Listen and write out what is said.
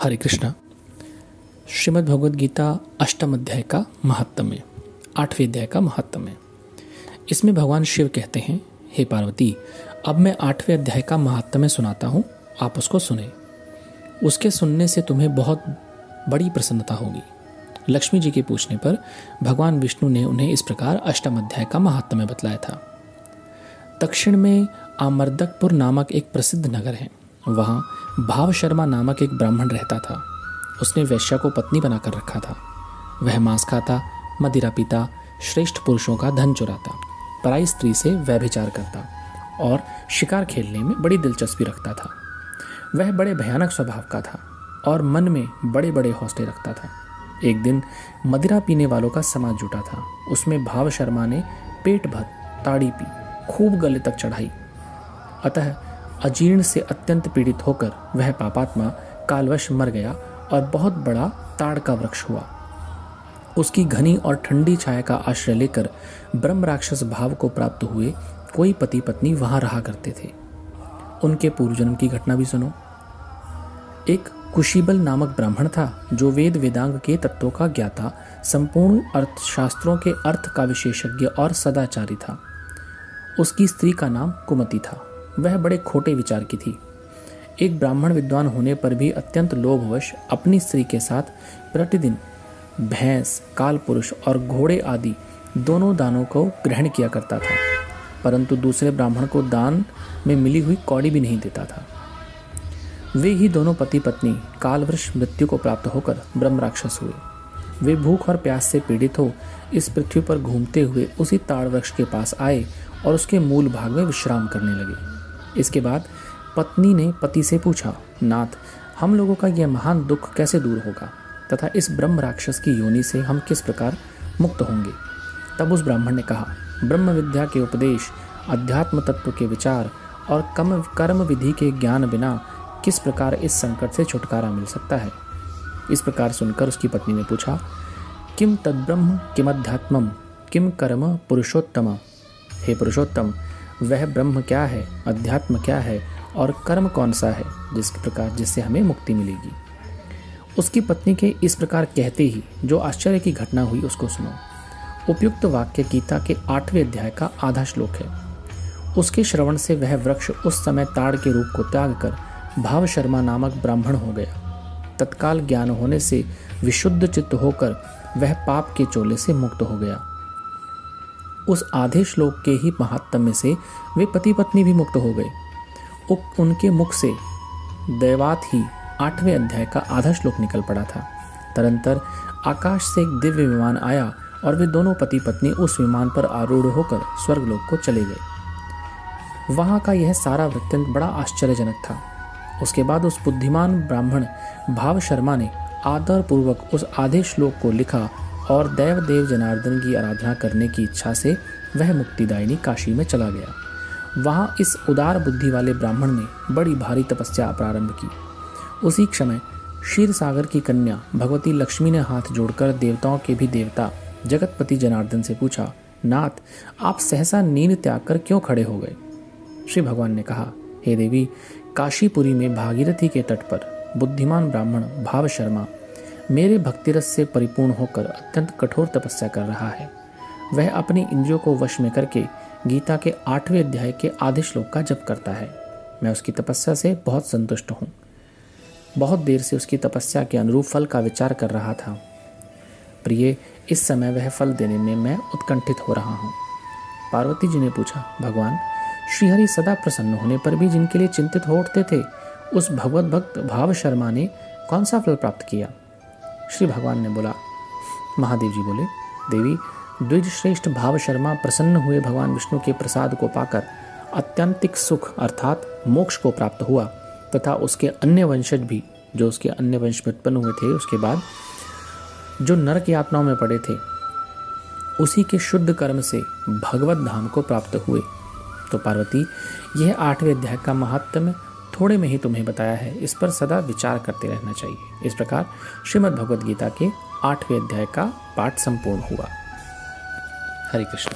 हरे कृष्णा। श्रीमद् भगवद गीता अष्टम अध्याय का महात्म्य, 8वें अध्याय का महात्म्य। इसमें भगवान शिव कहते हैं, हे पार्वती, अब मैं 8वें अध्याय का महात्म्य सुनाता हूँ, आप उसको सुने। उसके सुनने से तुम्हें बहुत बड़ी प्रसन्नता होगी। लक्ष्मी जी के पूछने पर भगवान विष्णु ने उन्हें इस प्रकार अष्टम अध्याय का महात्म्य बतलाया था। दक्षिण में आमर्दकपुर नामक एक प्रसिद्ध नगर है। वहाँ भाव शर्मा नामक एक ब्राह्मण रहता था। उसने वैश्या को पत्नी बनाकर रखा था। वह मांस खाता, मदिरा पीता, श्रेष्ठ पुरुषों का धन चुराता, पराई स्त्री से व्यभिचार करता और शिकार खेलने में बड़ी दिलचस्पी रखता था। वह बड़े भयानक स्वभाव का था और मन में बड़े बड़े हौसले रखता था। एक दिन मदिरा पीने वालों का समाज जुटा था। उसमें भाव शर्मा ने पेट भर ताड़ी पी, खूब गले तक चढ़ाई। अतः अजीर्ण से अत्यंत पीड़ित होकर वह पापात्मा कालवश मर गया और बहुत बड़ा ताड़ का वृक्ष हुआ। उसकी घनी और ठंडी छाया का आश्रय लेकर ब्रह्म राक्षस भाव को प्राप्त हुए कोई पति पत्नी वहां रहा करते थे। उनके पूर्व जन्म की घटना भी सुनो। एक कुशीबल नामक ब्राह्मण था जो वेद वेदांग के तत्वों का ज्ञाता, संपूर्ण अर्थशास्त्रों के अर्थ का विशेषज्ञ और सदाचारी था। उसकी स्त्री का नाम कुमति था। वह बड़े खोटे विचार की थी। एक ब्राह्मण विद्वान होने पर भी अत्यंत लोभवश अपनी स्त्री के साथ प्रतिदिन भैंस, कालपुरुष और घोड़े आदि दोनों दानों को ग्रहण किया करता था, परंतु दूसरे ब्राह्मण को दान में मिली हुई कौड़ी भी नहीं देता था। वे ही दोनों पति पत्नी कालवश मृत्यु को प्राप्त होकर ब्रह्म राक्षस हुए। वे भूख और प्यास से पीड़ित हो इस पृथ्वी पर घूमते हुए उसी ताड़ वृक्ष के पास आए और उसके मूल भाग में विश्राम करने लगे। इसके बाद पत्नी ने पति से पूछा, नाथ, हम लोगों का यह महान दुख कैसे दूर होगा तथा इस ब्रह्म राक्षस की योनि से हम किस प्रकार मुक्त होंगे? तब उस ब्राह्मण ने कहा, ब्रह्म विद्या के उपदेश, अध्यात्म तत्व के विचार और कर्म विधि के ज्ञान बिना किस प्रकार इस संकट से छुटकारा मिल सकता है? इस प्रकार सुनकर उसकी पत्नी ने पूछा, किम तद्ब्रह्म किमध्यात्मम किम कर्म पुरुषोत्तम? हे पुरुषोत्तम, वह ब्रह्म क्या है, अध्यात्म क्या है और कर्म कौन सा है जिससे हमें मुक्ति मिलेगी? उसकी पत्नी के इस प्रकार कहते ही जो आश्चर्य की घटना हुई उसको सुनो। उपयुक्त वाक्य गीता के 8वें अध्याय का आधा श्लोक है। उसके श्रवण से वह वृक्ष उस समय ताड़ के रूप को त्याग कर भाव शर्मा नामक ब्राह्मण हो गया। तत्काल ज्ञान होने से विशुद्ध चित्त होकर वह पाप के चोले से मुक्त हो गया। उस आधे श्लोक के ही महात्म्य से वे पति पत्नी भी मुक्त हो गए। उनके मुख से दैवात ही 8वें अध्याय का आधा श्लोक निकल पड़ा था। तरंतर आकाश से एक दिव्य विमान आया और वे दोनों पति पत्नी उस विमान पर आरूढ़ होकर स्वर्गलोक को चले गए। वहां का यह सारा वृत्तांत बड़ा आश्चर्यजनक था। उसके बाद उस बुद्धिमान ब्राह्मण भाव शर्मा ने आदर पूर्वक उस आधे श्लोक को लिखा और देव जनार्दन की आराधना करने की इच्छा से वह मुक्तिदायिनी काशी में चला गया। वहां इस उदार बुद्धि वाले ब्राह्मण ने बड़ी भारी तपस्या प्रारंभ की। उसी समय क्षीर सागर की कन्या भगवती लक्ष्मी ने हाथ जोड़कर देवताओं के भी देवता जगतपति जनार्दन से पूछा, नाथ, आप सहसा नींद त्याग कर क्यों खड़े हो गए? श्री भगवान ने कहा, हे देवी, काशीपुरी में भागीरथी के तट पर बुद्धिमान ब्राह्मण भाव शर्मा मेरे भक्तिरस से परिपूर्ण होकर अत्यंत कठोर तपस्या कर रहा है। वह अपनी इंद्रियों को वश में करके गीता के 8वें अध्याय के आधे श्लोक का जप करता है। मैं उसकी तपस्या से बहुत संतुष्ट हूँ। बहुत देर से उसकी तपस्या के अनुरूप फल का विचार कर रहा था। प्रिय, इस समय वह फल देने में मैं उत्कंठित हो रहा हूँ। पार्वती जी ने पूछा, भगवान, श्रीहरि सदा प्रसन्न होने पर भी जिनके लिए चिंतित हो उठते थे, उस भगवत भक्त भाव शर्मा ने कौन सा फल प्राप्त किया? श्री भगवान ने बोला, महादेव जी बोले, देवी, द्विज श्रेष्ठ भाव शर्मा प्रसन्न हुए भगवान विष्णु के प्रसाद को पाकर अत्यंतिक सुख अर्थात मोक्ष को प्राप्त हुआ तथा उसके अन्य वंशज भी जो उसके अन्य वंश में उत्पन्न हुए थे, उसके बाद जो नरक यातनाओं में पड़े थे, उसी के शुद्ध कर्म से भगवत धाम को प्राप्त हुए। तो पार्वती, यह 8वें अध्याय का महात्म्य थोड़े में ही तुम्हें बताया है, इस पर सदा विचार करते रहना चाहिए। इस प्रकार श्रीमद् भगवद गीता के 8वें अध्याय का पाठ संपूर्ण हुआ। हरे कृष्ण।